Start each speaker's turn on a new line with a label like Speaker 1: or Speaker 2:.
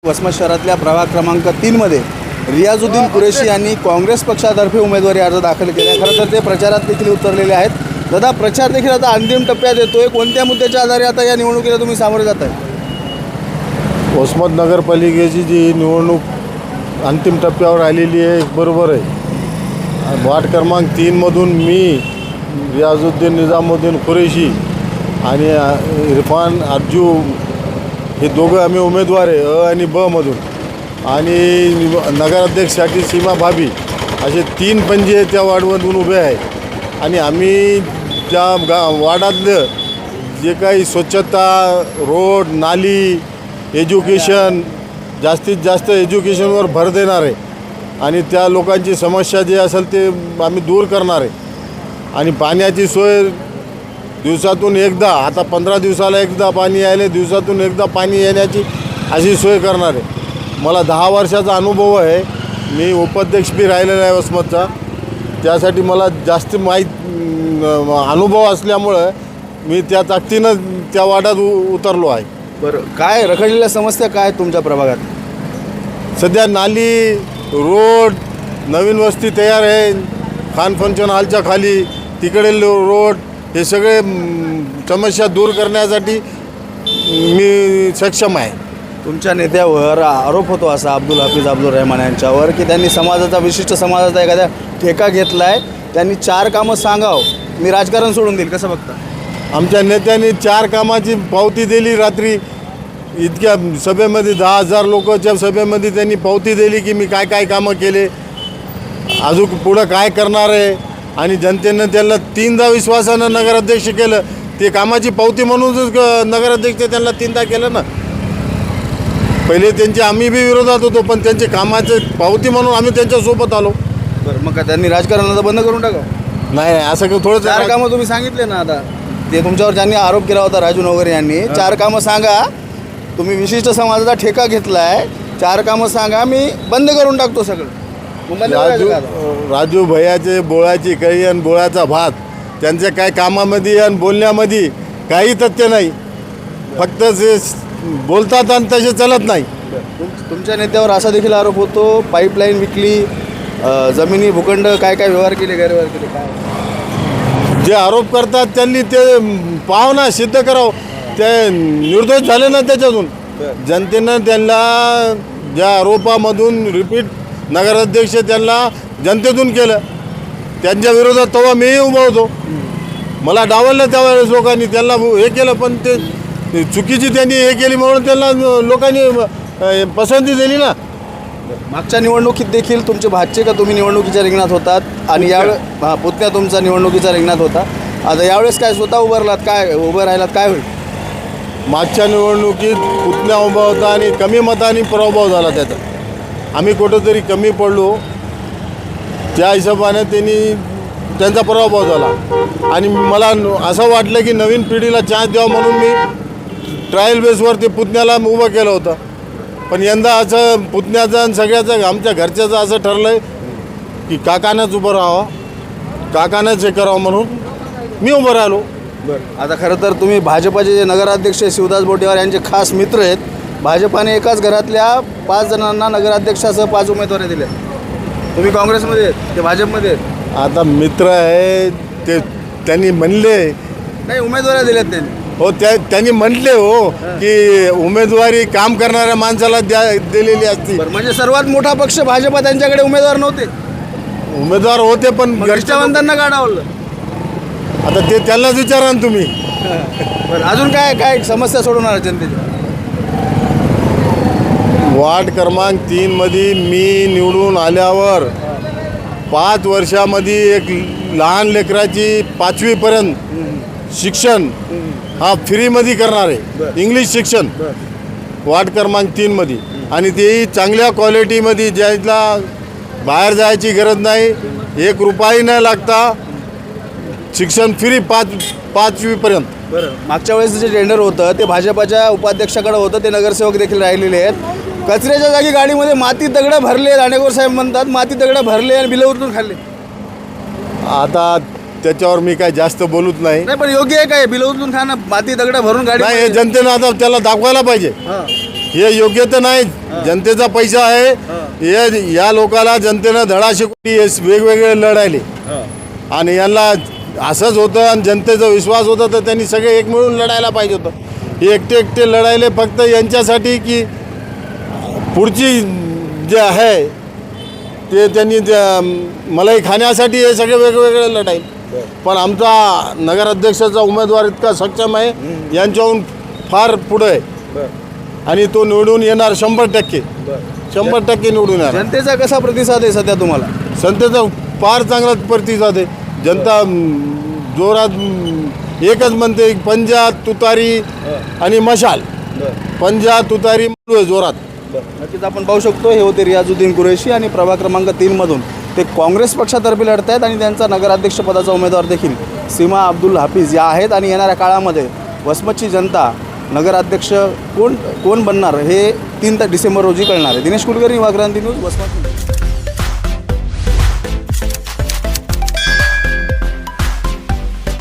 Speaker 1: वसमत शहरातल्या प्रभाग क्रमांक 3 मध्ये रियाजुद्दीन कुरेशी यांनी काँग्रेस पक्षातर्फे उमेदवारी अर्ज दाखल केला. खरं तर ते प्रचारात देखील उतरलेले आहेत. दादा, प्रचार देखील आता अंतिम टप्प्यात येतोय. कोणत्या मुद्द्याच्या आधारे आता या निवडणुकीला तुम्ही सामोरे जात आहे?
Speaker 2: वसमत नगरपालिकेची जी निवडणूक अंतिम टप्प्यावर आलेली आहे, बरोबर आहे. वार्ड क्रमांक 3मधून मी रियाजुद्दीन निजामुद्दीन कुरेशी आणि इरफान अर्जू हे दोघं आम्ही उमेदवार आहे अ आणि ब मधून. आणि नगराध्यक्षसाठी सीमा भाभी असे 3 पंजे त्या वार्डमधून उभे आहेत. आणि आम्ही त्या वार्डातलं जे काही स्वच्छता, रोड, नाली, एज्युकेशन, जास्तीत जास्त एज्युकेशनवर भर देणार आहे. आणि त्या लोकांची समस्या जे असेल ते आम्ही दूर करणार आहे. आणि पाण्याची सोय दिवसातून एकदा, आता 15 दिवसाला एकदा पाणी यायले, दिवसातून एकदा पाणी येण्याची अशी सोय करणार आहे. मला 10 वर्षाचा अनुभव आहे. मी उपाध्यक्ष बी राहिलेला आहे वसमतचा. त्यासाठी मला जास्त अनुभव असल्यामुळं मी त्या ताकदीनं त्या वार्डात उतरलो आहे.
Speaker 1: बरं, काय रखडलेल्या समस्या काय तुमच्या प्रभागात?
Speaker 2: सध्या नाली, रोड, नवीन वस्ती तयार आहे. खान फंक्शन हॉलच्या खाली तिकडे रोड, हे सगळे समस्या दूर करण्यासाठी मी सक्षम आहे.
Speaker 1: तुमच्या नेत्यावर आरोप होतो असा अब्दुल रहमान यांच्यावर की त्यांनी विशिष्ट समाजाचा एखाद्या ठेका घेतला आहे. त्यांनी 4 कामं सांगावं, मी राजकारण सोडून देईल. कसं बघता?
Speaker 2: आमच्या नेत्यांनी 4 कामाची पावती दिली. रात्री इतक्या सभेमध्ये 10,000 लोकांच्या सभेमध्ये त्यांनी पावती दिली की मी काय काय कामं केले, अजून पुढं काय करणार आहे. आणि जनतेनं त्यांना 3दा विश्वासानं नगराध्यक्ष केलं. ते कामाची पावती म्हणूनच नगराध्यक्ष त्यांना 3दा केलं ना. पहिले त्यांचे आम्ही बी विरोधात होतो, पण त्यांचे कामाचे पावती म्हणून आम्ही त्यांच्यासोबत आलो.
Speaker 1: बरं, मग का त्यांनी राजकारणाला बंद करून टाका?
Speaker 2: नाही, असं थोडं
Speaker 1: 4 कामं तुम्ही सांगितले ना. आता ते तुमच्यावर ज्यांनी आरोप केला होता राजू नवघरे यांनी, 4 कामं सांगा. तुम्ही विशिष्ट समाजाचा ठेका घेतला आहे, 4 कामं सांगा, मी बंद करून टाकतो सगळं.
Speaker 2: राजू भैयाचे बोळाची कळी आणि बोळाचा भात, त्यांच्या काय कामामध्ये आणि बोलण्यामध्ये काही तथ्य नाही. फक्त जे बोलतात आणि तसे चालत नाही.
Speaker 1: तुमच्या नेत्यावर असा देखील आरोप होतो, पाईपलाईन विकली, जमिनी भूखंड काय काय व्यवहार केले, गैरव्यवहार केले. काय
Speaker 2: जे आरोप करतात त्यांनी ते पाहावं ना, सिद्ध करावं. ते निर्दोष झाले ना त्याच्यातून. जनतेनं त्यांना ज्या आरोपामधून रिपीट नगराध्यक्ष त्यांना जनतेतून केलं, त्यांच्या विरोधात तेव्हा मीही उभा होतो. मला डावललं त्यावेळेस लोकांनी, त्यांना हे केलं. पण ते चुकीची त्यांनी हे केली म्हणून त्यांना लोकांनी पसंती दिली ना.
Speaker 1: मागच्या निवडणुकीत देखील तुमचे भाचे का तुम्ही निवडणुकीच्या रिंगणात होतात आणि यावेळेस पुतण्या तुमचा निवडणुकीच्या रिंगणात होता. आता यावेळेस काय स्वतः उभं राहिलात, काय होईल?
Speaker 2: मागच्या निवडणुकीत पुतण्या उभा होता आणि कमी मतांनी पराभव झाला त्याचा. आम्ही कुठंतरी कमी पडलो, त्या हिशोबाने त्यांचा पराभव झाला. आणि मला असं वाटलं की नवीन पिढीला चान्स द्यावा म्हणून मी ट्रायल बेसवर ते पुतण्याला उभं केलं होतं. पण यंदा असं पुतण्याचं आणि सगळ्याचं आमच्या घरच्याचं असं ठरलं आहे की काकानंच उभं राहावं, काकानंच हे करावं म्हणून मी उभं राहिलो.
Speaker 1: बरं, आता खरं तर तुम्ही भाजपाचे जे नगराध्यक्ष शिवदास बोटेवार यांचे खास मित्र आहेत. भाजपाने एकाच घरातल्या 5 जणांना नगराध्यक्षासह 5 उमेदवारी दिल्या. तुम्ही काँग्रेसमध्ये आहेत, ते भाजपमध्ये आहेत.
Speaker 2: आता मित्र आहे ते, त्यांनी म्हणले
Speaker 1: नाही, उमेदवारी दिल्यात त्यांनी.
Speaker 2: हो, त्यांनी म्हटले हो की उमेदवारी काम करणाऱ्या माणसाला दिलेली असती.
Speaker 1: म्हणजे सर्वात मोठा पक्ष भाजपा, त्यांच्याकडे उमेदवार नव्हते.
Speaker 2: उमेदवार होते पण
Speaker 1: घरच्यावंतांना का डावलं?
Speaker 2: आता ते त्यांनाच विचारा ना तुम्ही.
Speaker 1: बरं, अजून काय काय समस्या सोडवणार जनतेची?
Speaker 2: वार्ड क्रमांक 3मध्ये मी निवडून आल्यावर 5 वर्षामध्ये एक लहान लेकराची 5वीपर्यंत शिक्षण हा फ्रीमध्ये करणार आहे. इंग्लिश शिक्षण वार्ड क्रमांक 3मध्ये. आणि तेही चांगल्या क्वालिटीमध्ये, ज्याला बाहेर जायची गरज नाही, 1 रुपयाही न लागता शिक्षण फ्री 5वीपर्यंत.
Speaker 1: बरं, मागच्या वेळेस जे टेंडर होतं ते भाजपाच्या उपाध्यक्षाकडे होतं, ते नगरसेवक देखील राहिलेले आहेत. कचऱ्याच्या जागी गाडीमध्ये माती दगडं भरले, दांडेकर साहेब म्हणतात माती दगडं भरले आणि बिलं उतरून खाल्ले.
Speaker 2: आता त्याच्यावर मी काय जास्त बोलूच नाही.
Speaker 1: पण योग्य आहे काय बिलं उचलून खाणं, माती दगडं भरून गाडी?
Speaker 2: नाही, हे जनतेनं आता त्याला दाखवायला पाहिजे. हे योग्य तर नाही. जनतेचा पैसा आहे. हे या लोकाला जनतेनं धडा शिकवली वेगवेगळे लढायले आणि यांना असंच होतं आणि जनतेचा विश्वास होता तर त्यांनी सगळे एक मिळून लढायला पाहिजे होतं. हे एकटे एकटे लढायले फक्त यांच्यासाठी की पुढची जे आहे ते त्यांनी मलाई खाण्यासाठी हे सगळे वेगवेगळे लढाई. पण आमचा नगराध्यक्षाचा उमेदवार इतका सक्षम आहे, यांच्याहून फार पुढे आहे आणि तो निवडून येणार 100% निवडून येणार.
Speaker 1: जनतेचा कसा प्रतिसाद आहे सध्या तुम्हाला?
Speaker 2: जनतेचा फार चांगला प्रतिसाद आहे. जनता जोरात एकच म्हणते, पंजा तुतारी आणि मशाल. पंजा तुतारी जोरात.
Speaker 1: नक्कीच आपण पाहू शकतो हे होते रियाजुद्दीन कुरेशी आणि प्रभाग क्रमांक 3 मधून ते काँग्रेस पक्षातर्फे लढत आहेत आणि त्यांचा नगराध्यक्षपदाचा उमेदवार देखील सीमा अब्दुल हाफिज या आहेत. आणि येणाऱ्या काळामध्ये वसमतची जनता नगराध्यक्ष कोण बनणार हे 3 डिसेंबर रोजी कळणार आहे. दिनेश कुलकर्णी, युवा क्रांती न्यूज, वसमत.